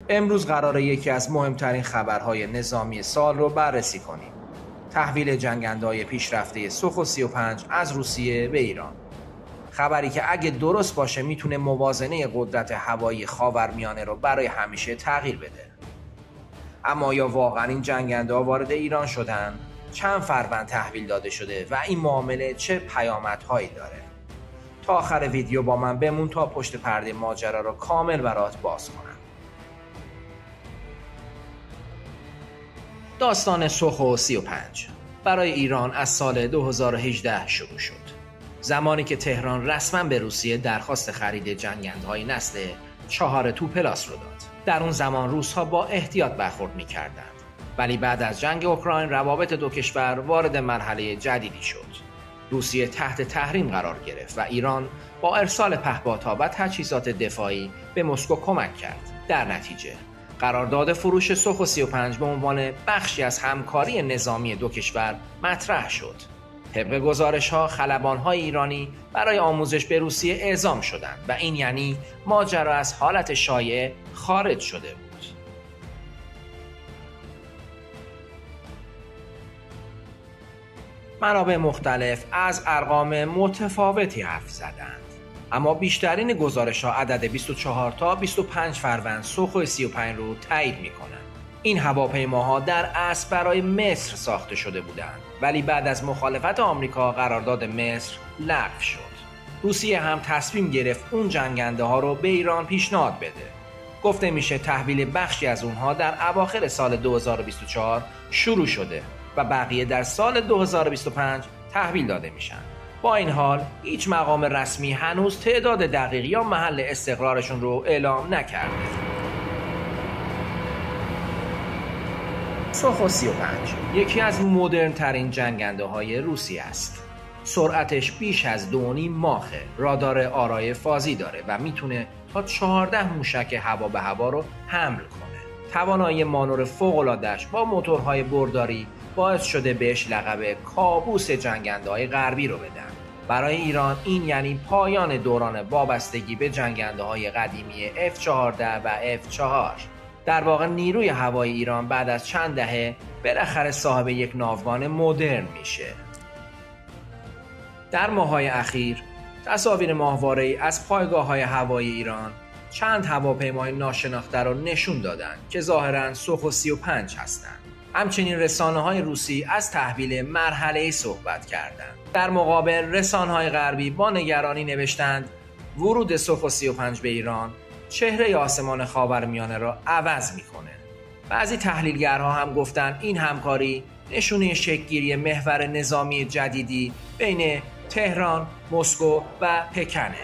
امروز قراره یکی از مهمترین خبرهای نظامی سال رو بررسی کنیم. تحویل جنگنده‌های پیشرفته سوخو 35 از روسیه به ایران. خبری که اگه درست باشه میتونه موازنه قدرت هوایی خاورمیانه رو برای همیشه تغییر بده. اما یا واقعا این جنگنده‌ها وارد ایران شدن؟ چند فروند تحویل داده شده و این معامله چه پیامدهایی داره؟ تا آخر ویدیو با من بمون تا پشت پرده ماجرا رو کامل برات باز کنم. داستان سوخو 35 برای ایران از سال 2018 شروع شد. زمانی که تهران رسما به روسیه درخواست خرید جنگندهای نسل 4 توپلاس رو داد. در اون زمان روس‌ها با احتیاط برخورد می‌کردند. ولی بعد از جنگ اوکراین روابط دو کشور وارد مرحله جدیدی شد. روسیه تحت تحریم قرار گرفت و ایران با ارسال پهپادها و تجهیزات دفاعی به مسکو کمک کرد. در نتیجه قرارداد فروش سوخو 35 به عنوان بخشی از همکاری نظامی دو کشور مطرح شد. طبق گزارش‌ها خلبان‌های ایرانی برای آموزش به روسیه اعزام شدند و این یعنی ماجرا از حالت شایعه خارج شده بود. منابع مختلف از ارقام متفاوتی حرف زدند، اما بیشترین گزارش‌ها عدد 24 تا 25 فروند سوخو 35 رو تایید می‌کنند. این هواپیماها در اصل برای مصر ساخته شده بودند، ولی بعد از مخالفت آمریکا قرارداد مصر لغو شد. روسیه هم تصمیم گرفت اون جنگنده‌ها رو به ایران پیشنهاد بده. گفته میشه تحویل بخشی از اونها در اواخر سال 2024 شروع شده و بقیه در سال 2025 تحویل داده میشن. با این حال هیچ مقام رسمی هنوز تعداد دقیق یا محل استقرارشون رو اعلام نکرده. سوخو 35 یکی از مدرن ترین جنگنده های روسیه است. سرعتش بیش از 2.5 ماخه، رادار آرای فازی داره و میتونه تا 14 موشک هوا به هوا رو حمل کنه. توانایی مانور فوق‌العاده‌اش با موتورهای برداری باعث شده بهش لقب کابوس جنگنده‌های غربی رو بدن. برای ایران این یعنی پایان دوران وابستگی به جنگنده‌های قدیمی F-14 و F-4. در واقع نیروی هوایی ایران بعد از چند دهه بالاخره صاحب یک ناوگان مدرن میشه. در ماه‌های اخیر تصاویر ماهواره‌ای از پایگاه‌های هوایی ایران چند هواپیمای ناشناخته را نشون دادند که ظاهراً سوخو 35 هستند. همچنین رسانه‌های روسی از تحویل مرحله‌ای صحبت کردند. در مقابل رسانه‌های غربی با نگرانی نوشتند ورود سوخو 35 به ایران چهره آسمان خاورمیانه را عوض می‌کنه. بعضی تحلیلگرها هم گفتند این همکاری نشونه شکل‌گیری محور نظامی جدیدی بین تهران، مسکو و پکنه.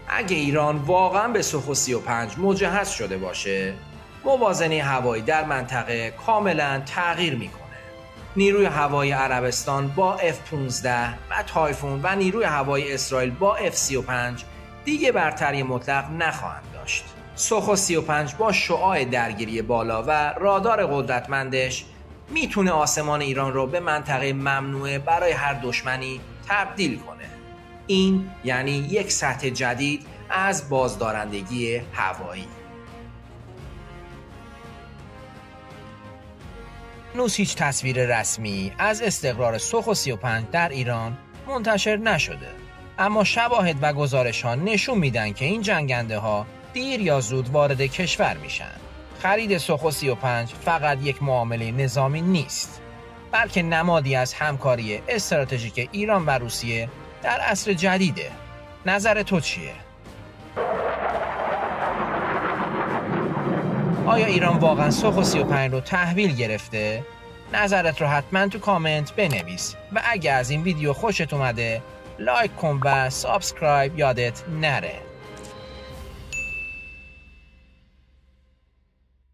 اگه ایران واقعا به سوخو 35 مجهز شده باشه، موازنه هوایی در منطقه کاملا تغییر میکنه. نیروی هوایی عربستان با F-15 و تایفون و نیروی هوایی اسرائیل با F-35 دیگه برتری مطلق نخواهند داشت. سوخو 35 با شعاع درگیری بالا و رادار قدرتمندش میتونه آسمان ایران رو به منطقه ممنوعه برای هر دشمنی تبدیل کنه. این یعنی یک سطح جدید از بازدارندگی هوایی. هنوز هیچ تصویر رسمی از استقرار سوخو 35 در ایران منتشر نشده، اما شواهد و گزارش‌ها نشون میدن که این جنگنده ها دیر یا زود وارد کشور میشن. خرید سوخو 35 فقط یک معامله نظامی نیست، بلکه نمادی از همکاری استراتژیک ایران و روسیه در عصر جدیده. نظر تو چیه؟ آیا ایران واقعا سوخو 35 رو تحویل گرفته؟ نظرت رو حتما تو کامنت بنویس و اگه از این ویدیو خوشت اومده لایک کن و سابسکرایب یادت نره.